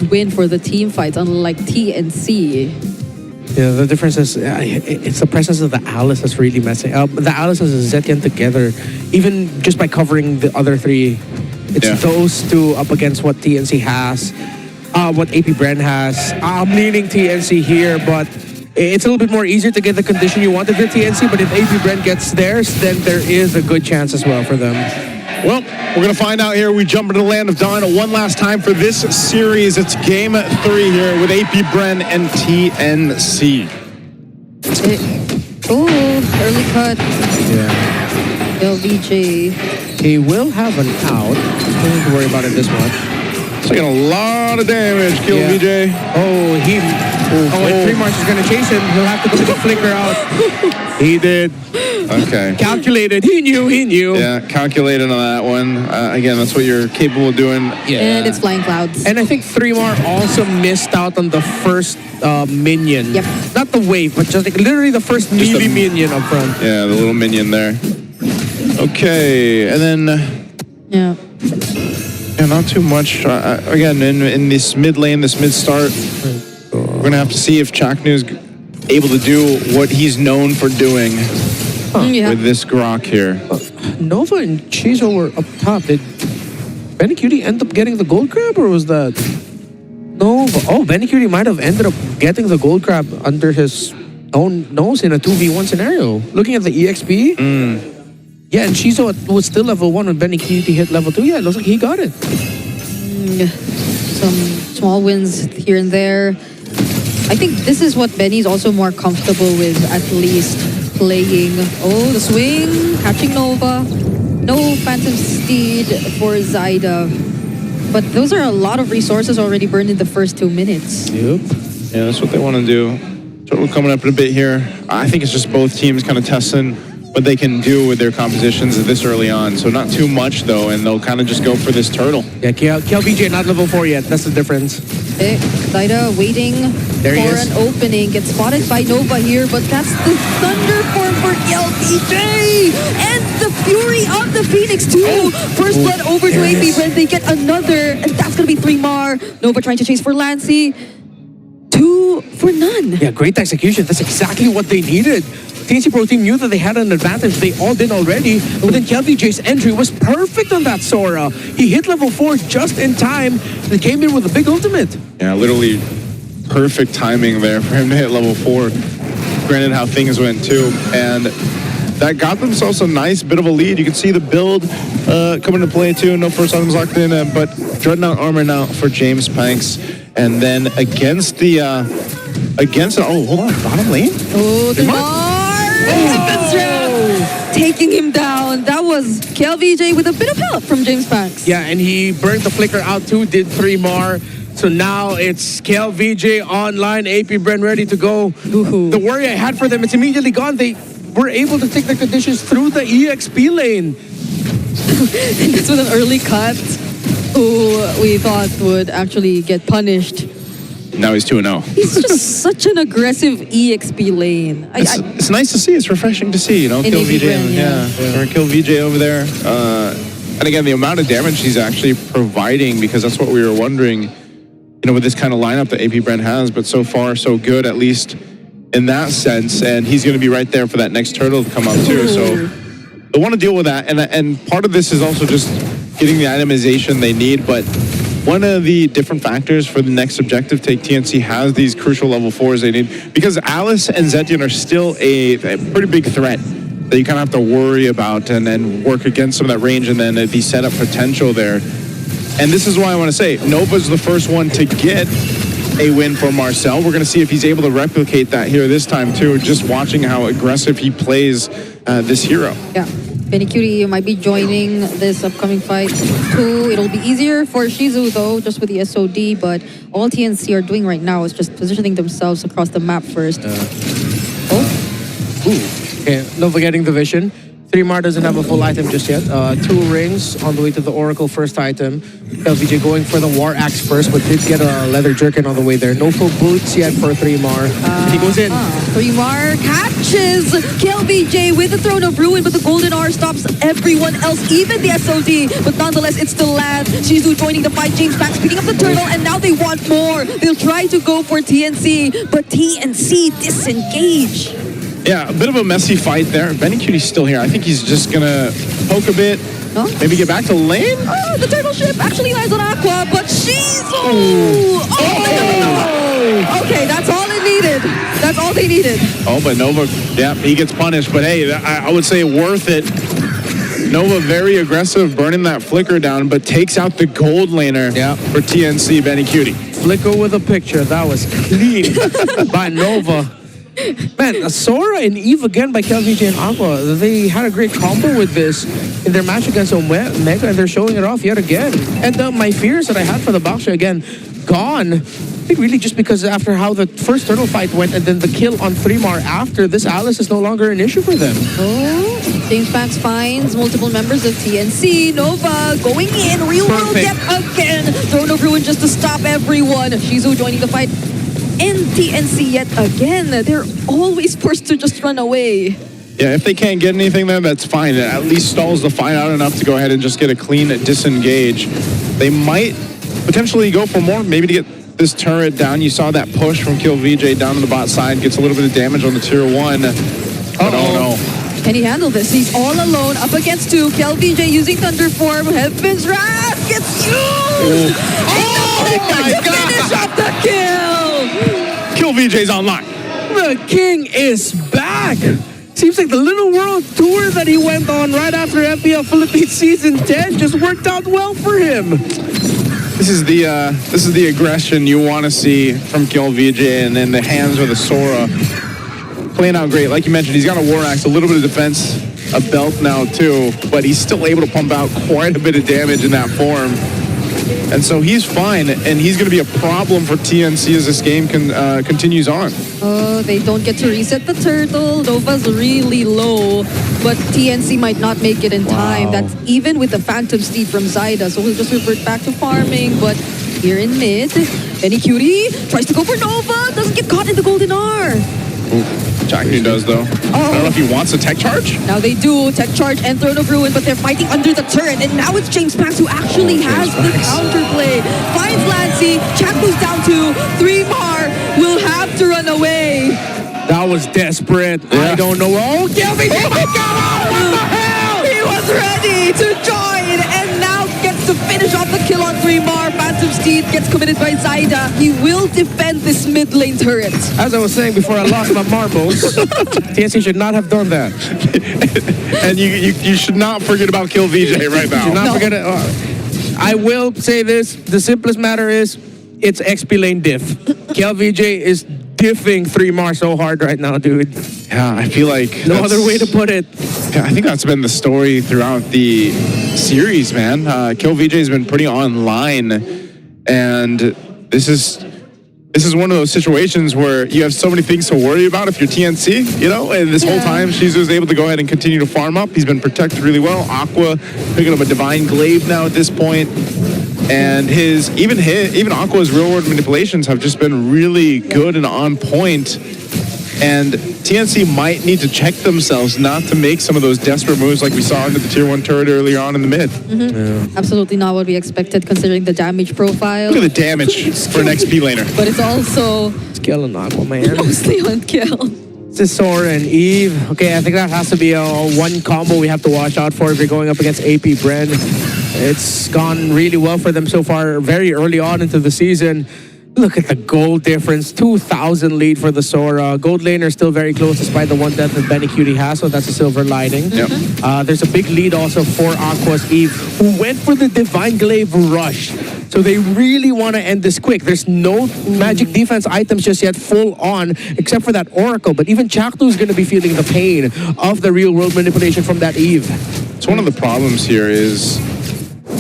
win for the team fights, unlike TNC. Yeah, the difference is it's the presence of the Alice that's really messing up. The Alice and the Zetian together, even just by covering the other three, it's those two up against what TNC has, what APBren has. I'm leaning TNC here, but it's a little bit more easier to get the condition you wanted with TNC, but if APBren gets theirs, then there is a good chance as well for them. Well, we're going to find out here. We jump into the land of Dawn one last time for this series. It's game 3 here with APBren and TNC. Early cut. Yeah. LVJ. He will have an out. Don't need to worry about it this much. Taking a lot of damage, Kill VJ. And 3 Mars is going to chase him. He'll have to go to the flicker out. He did. Okay. Calculated. He knew. Yeah, calculated on that one. Again, that's what you're capable of doing. Yeah. And it's flying clouds. And I think 3 Mar also missed out on the first minion. Yep. Not the wave, but just like literally the first melee minion up front. Yeah, the little minion there. Okay, and then... Yeah, not too much. Again, in this mid lane, this mid start, we're going to have to see if Chaknu's able to do what he's known for doing with this Grok here. Nova and Chizo were up top. Did Benny Cutie end up getting the gold crab, or was that Nova? Oh, Benny Cutie might have ended up getting the gold crab under his own nose in a 2v1 scenario. Looking at the EXP, yeah, and Chizo was still level 1 when Benny Cutie hit level 2. Yeah, it looks like he got it. Some small wins here and there. I think this is what Benny's also more comfortable with, at least playing. Oh, the swing, catching Nova. No Phantom Steed for Zyda. But those are a lot of resources already burned in the first 2 minutes. Yep. Yeah, that's what they want to do. Total coming up in a bit here. I think it's just both teams kind of testing what they can do with their compositions this early on. So not too much, though, and they'll kind of just go for this turtle. Yeah, KLVJ not level 4 yet. That's the difference. Zyda waiting for an opening. Gets spotted by Nova here, but that's the Thunder form for KLVJ! And the Fury of the Phoenix, too! First blood over to APBren. They get another, and that's going to be 3 Mar. Nova trying to chase for Lancy. 2 for none. Yeah, great execution. That's exactly what they needed. TNC Pro Team knew that they had an advantage. They all did already. But then KLVJ's entry was perfect on that Sora. He hit level 4 just in time. They came in with a big ultimate. Yeah, literally perfect timing there for him to hit level 4. Granted how things went too. And that got themselves a nice bit of a lead. You can see the build coming into play too. No first items locked in, but Dreadnought armor now for James Panks. And then against the, oh, hold on, bottom lane? Oh, the taking him down. That was KLVJ with a bit of help from James Panks. Yeah, and he burned the flicker out too, did 3 Mar. So now it's KLVJ online, APBren ready to go. The worry I had for them, it's immediately gone. They were able to take their conditions through the EXP lane. And this was an early cut who we thought would actually get punished. Now he's 2-0. He's just such an aggressive EXP lane. It's nice to see. It's refreshing to see, you know, Kill VJ. Or Kill VJ over there. And again, the amount of damage he's actually providing, because that's what we were wondering, you know, with this kind of lineup that APBren has. But so far, so good, at least in that sense. And he's going to be right there for that next turtle to come up too. So they want to deal with that. And part of this is also just getting the itemization they need. But one of the different factors for the next objective take, TNC has these crucial level 4s they need, because Alice and Zetian are still a pretty big threat that you kind of have to worry about and then work against some of that range and then the setup potential there. And this is why I want to say Nova's the first one to get a win for Marcel. We're going to see if he's able to replicate that here this time too, just watching how aggressive he plays this hero. Yeah. Benny Cutie might be joining this upcoming fight too. It'll be easier for Shizu though, just with the SOD, but all TNC are doing right now is just positioning themselves across the map first. Okay, Nova getting the vision. 3mar doesn't have a full item just yet. 2 rings on the way to the Oracle first item. LVJ going for the War Axe first, but did get a Leather Jerkin on the way there. No full boots yet for 3mar. He goes in. 3mar catches KLVJ with the Throne of Ruin, but the Golden R stops everyone else, even the SOD. But nonetheless, it's still Lad. Shizu joining the fight. James Max picking up the turtle, and now they want more. They'll try to go for TNC, but TNC disengage. Yeah, a bit of a messy fight there. Benny Cutie's still here. I think he's just gonna poke a bit. Huh? Maybe get back to lane? Oh, the turtle ship actually lands on Aqua, but she's... Okay, that's all it needed. That's all they needed. Oh, but Nova, yeah, he gets punished. But hey, I would say worth it. Nova very aggressive, burning that flicker down, but takes out the gold laner for TNC, Benny Cutie. Flicker with a picture. That was clean by Nova. Man, Sora and Eve again by KLVJ and Aqua. They had a great combo with this in their match against Omega, and they're showing it off yet again. And my fears that I had for the Baksha again, gone. I think really just because after how the first turtle fight went and then the kill on 3mar after, this Alice is no longer an issue for them. Oh, James Max finds multiple members of TNC. Nova going in, real world yet again. Throne of Ruin just to stop everyone. Shizu joining the fight. And TNC yet again. They're always forced to just run away. Yeah, if they can't get anything then that's fine. It at least stalls the fight out enough to go ahead and just get a clean disengage. They might potentially go for more, maybe to get this turret down. You saw that push from KLVJ down to the bot side, gets a little bit of damage on the tier 1. But oh no. Can he handle this? He's all alone up against 2. KLVJ using Thunder Form. Heaven's Wrath gets used! My God! Finish off the kill! KLVJ's online. The king is back! Seems like the Little World Tour that he went on right after MPL Philippines Season 10 just worked out well for him. This is the aggression you want to see from KLVJ, and then the hands of the Sora playing out great. Like you mentioned, he's got a War Axe, a little bit of defense, a belt now too, but he's still able to pump out quite a bit of damage in that form. And so he's fine, and he's going to be a problem for TNC as this game continues on. Oh, they don't get to reset the turtle. Nova's really low, but TNC might not make it in time. That's even with the Phantom Steed from Zyda, so he'll just revert back to farming. But here in mid, Benny Cutie tries to go for Nova, doesn't get caught in the Golden R. Jackney does, though. I don't know if he wants a tech charge. Now they do. Tech charge and Throne of Ruin, but they're fighting under the turret. And now it's James Max who actually has the counterplay. Finds Lancy. Chaku's down 2. 3mar will have to run away. That was desperate. I don't know. Oh, KLVJ! Oh my God! What the hell? He was ready to join and now gets to finish off the kill on 3mar. Phantom Steed gets committed by Zyda. He will defend this mid lane turret. As I was saying before I lost my marbles, TNC should not have done that. And you should not forget about KLVJ right now. Should not forget it. I will say this. The simplest matter is it's XP lane diff. KLVJ is diffing 3mar so hard right now, dude. Yeah, I feel like no other way to put it. Yeah, I think that's been the story throughout the series, man. KLVJ has been pretty online, and this is one of those situations where you have so many things to worry about if you're TNC, you know. And this whole time, Shizu's able to go ahead and continue to farm up. He's been protected really well. Aqua picking up a Divine Glaive now at this point. And even Aqua's real world manipulations have just been really good and on point. And TNC might need to check themselves not to make some of those desperate moves like we saw into the tier 1 turret earlier on in the mid. Absolutely not what we expected considering the damage profile. Look at the damage for an XP laner. But it's also Skill and Aqua, man. mostly on kill. This is Sora and Eve. Okay, I think that has to be a one combo we have to watch out for if you're going up against ApBren. It's gone really well for them so far, very early on into the season. Look at the gold difference, 2,000 lead for the Sora. Gold laner still very close despite the 1 death that Benny Cutie has, so that's a silver lining. There's a big lead also for Aqua's Eve, who went for the Divine Glaive rush. So they really want to end this quick. There's no magic defense items just yet full on, except for that Oracle. But even Chaktu is going to be feeling the pain of the real world manipulation from that Eve. So one of the problems here is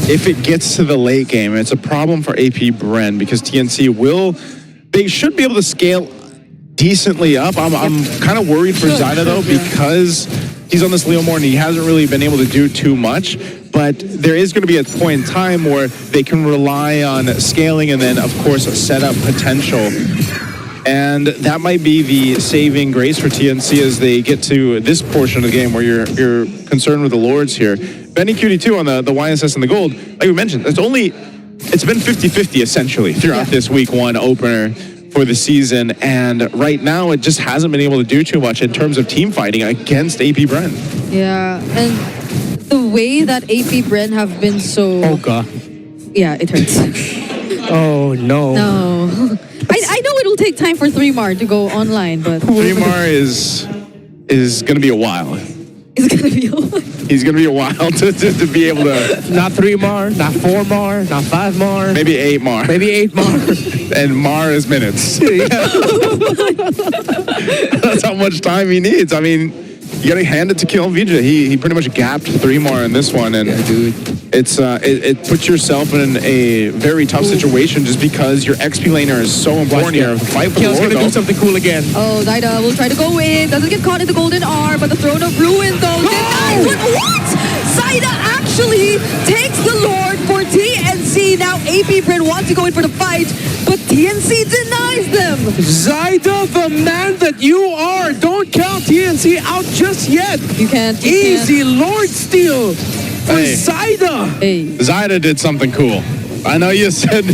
if it gets to the late game, it's a problem for ApBren because TNC they should be able to scale decently up. I'm kind of worried for Zyda though because he's on this Leomord and he hasn't really been able to do too much. But there is going to be a point in time where they can rely on scaling and then, of course, set up potential. And that might be the saving grace for TNC as they get to this portion of the game where you're concerned with the Lords here. Benny QD2 on the YSS and the Gold, like we mentioned, it's been 50-50 essentially throughout this week one opener for the season. And right now it just hasn't been able to do too much in terms of team fighting against APBren. Yeah, and the way that ApBren have been so... Oh, God. Yeah, it hurts. Oh, no. No. I know it'll take time for 3Mar to go online, but... 3Mar is going to be a while. It's going to be a while. He's going to be a while to be able to... Not 3Mar, not 4Mar, not 5Mar. Maybe 8Mar. Maybe 8Mar. And Mar is minutes. That's how much time he needs. I mean, you got to hand it to KillVJ. He pretty much gapped 3Mar in this one. And dude. It puts yourself in a very tough situation just because your XP laner is so important here. Fight for Kill's Lord, gonna do something cool again. Oh, Zaida will try to go in. Doesn't get caught in the golden arm, but the Throne of Ruin though denies it. What? Zaida actually takes the Lord for TNC. Now APBren wants to go in for the fight, but TNC denies them. Zaida, the man that you are. Don't count TNC out just yet. You can't. Easy Lord steal. Hey. Zaida. Hey. Zaida did something cool. I know you said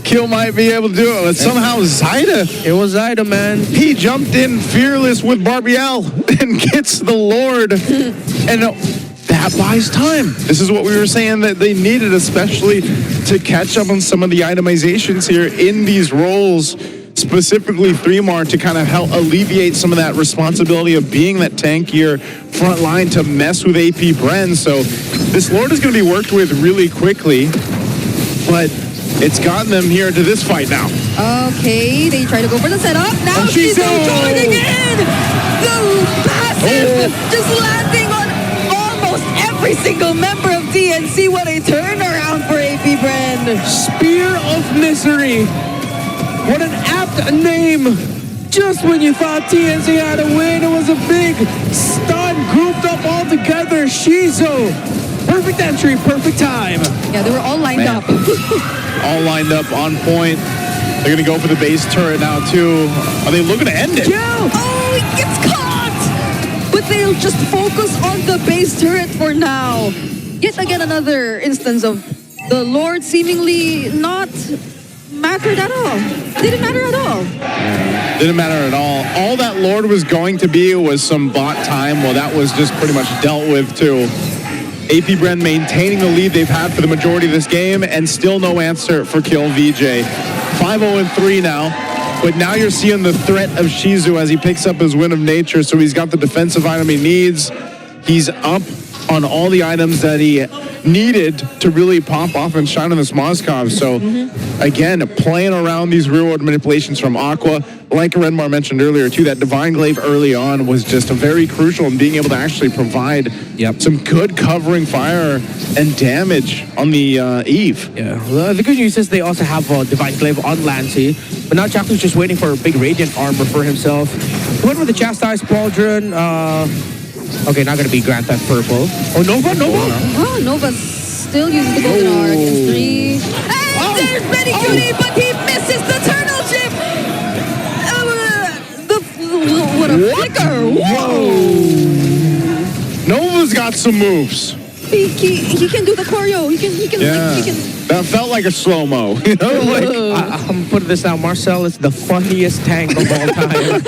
Kill might be able to do it, but somehow Zaida, It was Zaida, man. he jumped in fearless with Barbiel and gets the Lord. And that buys time. This is what we were saying that they needed, especially to catch up on some of the itemizations here in these roles. Specifically 3Mar to kind of help alleviate some of that responsibility of being that tankier front line to mess with APBren. So this Lord is going to be worked with really quickly, but it's gotten them here to this fight now. Okay, they try to go for the setup. Now she's joining in. The passive just landing on almost every single member of TNC. What a turnaround for APBren. Spear of Misery. What an apt name. Just when you thought TNC had a win, it was a big stun grouped up all together. Shizo. Perfect entry, perfect time. Yeah, they were all lined up. All lined up on point. They're going to go for the base turret now too. Are they looking to end it? Oh, it gets caught! But they'll just focus on the base turret for now. Yet again, another instance of the Lord seemingly not mattered at all. Didn't matter at all. Didn't matter at all. All that Lord was going to be was some bot time. Well, that was just pretty much dealt with too. APBren maintaining the lead they've had for the majority of this game, and still no answer for KillVJ. 5-0-3 now, but now you're seeing the threat of Shizu as he picks up his Win of Nature, so he's got the defensive item he needs. He's up on all the items that he needed to really pop off and shine on this Moskov. So again, playing around these real world manipulations from Aqua, like Renmar mentioned earlier too, that Divine Glaive early on was just a very crucial in being able to actually provide some good covering fire and damage on the Eve. Yeah, well, the good news is they also have Divine Glaive on Lancy, but now Chaku's just waiting for a big Radiant armor for himself. He went with the Chastised Pauldron. Okay, not gonna be Grant that purple. Oh, Nova? Oh, Nova still uses the golden arc in 3. And there's Benny Cutie, but he misses the turtle chip. What a flicker! Whoa! Nova's got some moves. He can do the choreo. He can. That felt like a slow-mo. You know, like, I'm putting this out. Marcel is the funniest tank of all time.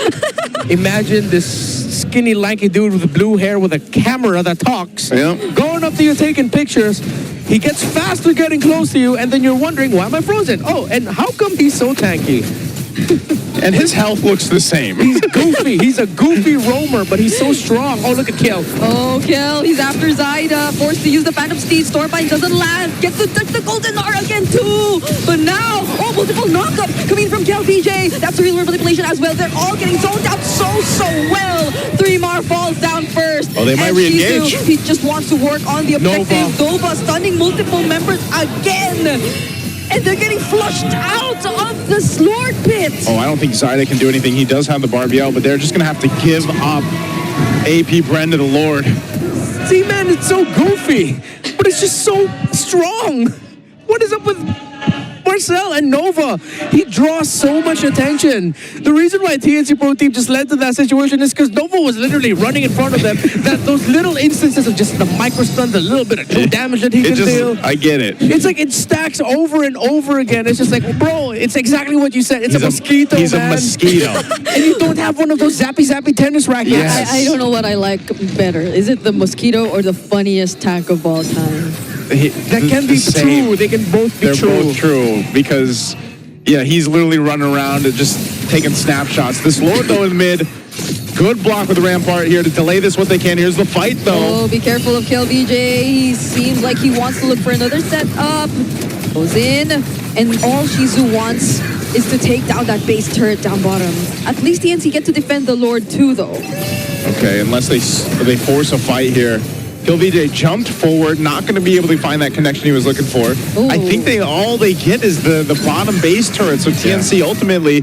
Imagine this skinny, lanky dude with blue hair with a camera that talks, going up to you taking pictures. He gets faster getting close to you, and then you're wondering, why am I frozen? Oh, and how come he's so tanky? And his health looks the same. He's goofy. He's a goofy roamer, but he's so strong. Oh, look at Kill. Oh, Kill. He's after Zaida. Forced to use the Phantom Steed. Stormbind doesn't land. Gets to touch the Golden R again, too. But now, multiple knockup coming from KillVJ. That's a real manipulation as well. They're all getting zoned out so well. 3Mar falls down first. Oh, they might re-engage. He just wants to work on the objective. Nova stunning multiple members again. And they're getting flushed out of the Slord pit. Oh, I don't think Zaida can do anything. He does have the Barbiel, but they're just going to have to give up APBren to the Lord. See, man, it's so goofy, but it's just so strong. What is up with Marcel and Nova? He draws so much attention. The reason why TNC Pro Team just led to that situation is because Nova was literally running in front of them. Those little instances of just the micro stun, the little bit of damage that he can deal. I get it. It's like it stacks over and over again. It's just like, bro, it's exactly what you said. It's a mosquito, He's man. a mosquito. And you don't have one of those zappy tennis rackets. Yes. I don't know what I like better. Is it the mosquito or the funniest tack of all time? That can be true. They can both be true. They're both true because, yeah, he's literally running around and just taking snapshots. This Lord, though, in mid. Good block with the Rampart here to delay this what they can. Here's the fight, though. Oh, be careful of KLVJ. He seems like he wants to look for another setup. Goes in, and all Shizu wants is to take down that base turret down bottom. At least TNC get to defend the Lord too, though. Okay, unless they force a fight here. KLVJ jumped forward, not going to be able to find that connection he was looking for. Ooh. I think all they get is the bottom base turret. So TNC ultimately,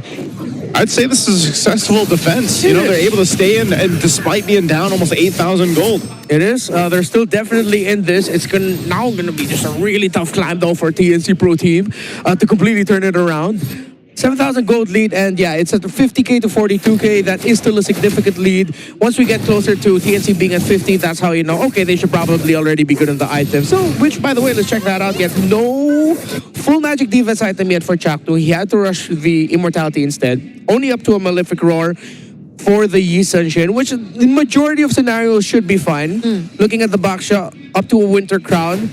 I'd say this is a successful defense. You know, they're able to stay in, and despite being down almost 8,000 gold. It is. They're still definitely in this. It's now going to be just a really tough climb, though, for TNC Pro Team to completely turn it around. 7,000 gold lead, and yeah, it's at 50k to 42k. That is still a significant lead. Once we get closer to TNC being at 50, that's how you know, okay, they should probably already be good in the item. So, which, by the way, let's check that out. Yet no full magic defense item yet for Chaktu. He had to rush the Immortality instead. Only up to a Malefic Roar for the Yi Sunshin, which the majority of scenarios should be fine. Looking at the box shot, up to a Winter Crown.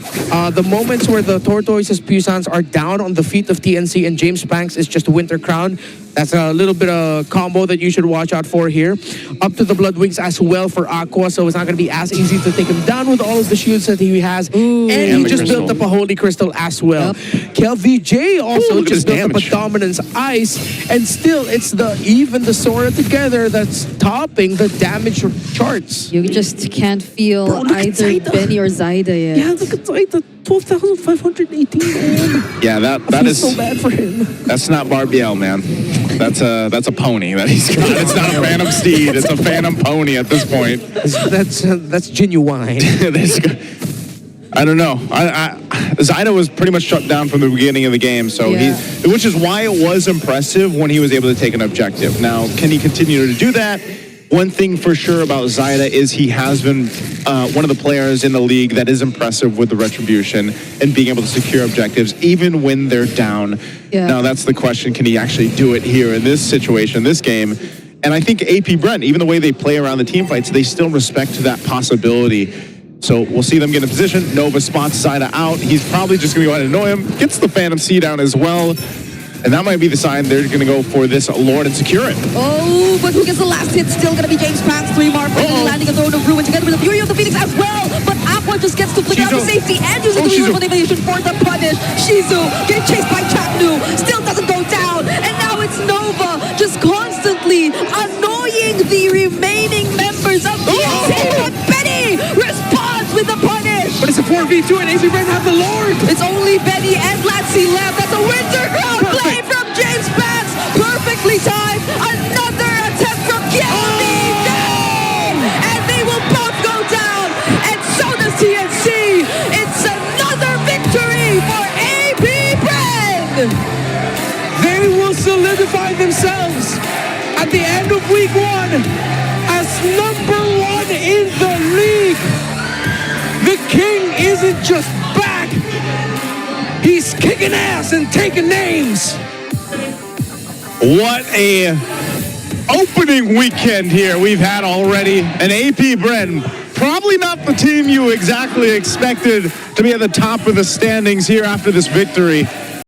The moments where the Tortoises Puissance are down on the feet of TNC and James Banks is just Winter Crown. That's a little bit of combo that you should watch out for here. Up to the Blood Wings as well for Aqua, so it's not going to be as easy to take him down with all of the shields that he has. Ooh. And he just built up a Holy Crystal as well. KLVJ also just built up a Dominance Ice, and still it's even the Sora together that's topping the damage charts. You just can't feel Bro, look at either Zaida. Benny or Zaida yet. Yeah, look at Zaida, 12,518 gold. Yeah, that is so bad for him. That's not Barbiel, man. That's a pony that he's got. It's not a Phantom Steed. It's a Phantom Pony at this point. That's genuine. I don't know. Zaida was pretty much shut down from the beginning of the game, so which is why it was impressive when he was able to take an objective. Now, can he continue to do that? One thing for sure about Zaida is he has been one of the players in the league that is impressive with the retribution and being able to secure objectives even when they're down. Yeah. Now that's the question, can he actually do it here in this situation, this game? And I think APBren, even the way they play around the team fights, they still respect that possibility. So we'll see them get in position. Nova spots Zaida out. He's probably just going to go ahead and annoy him. Gets the Phantom C down as well. And that might be the sign they're going to go for this Lord and secure it. Oh, but who gets the last hit? Still going to be James Pants. 3 more finally landing a Throne of Ruin together with the Fury of the Phoenix as well. But Aqua just gets to flick out to safety and uses the Wheel of Manipulation for the punish. Shizu getting chased by Chaknu. Still doesn't go down. And now it's Nova just constantly annoying the remaining members of TNC. But Benny responds with the punish. But it's a 4v2 and APBren have the Lord. It's only Benny and Latsi left. That's a Winter Crown play from James Banks. Perfectly timed. Another attempt from KLVJ. And they will both go down. And so does TNC. It's another victory for ApBren. They will solidify themselves at the end of week 1 as #1 in the league. The king isn't just back. He's kicking ass and taking names. What a opening weekend here we've had already. And APBren, probably not the team you exactly expected to be at the top of the standings here after this victory.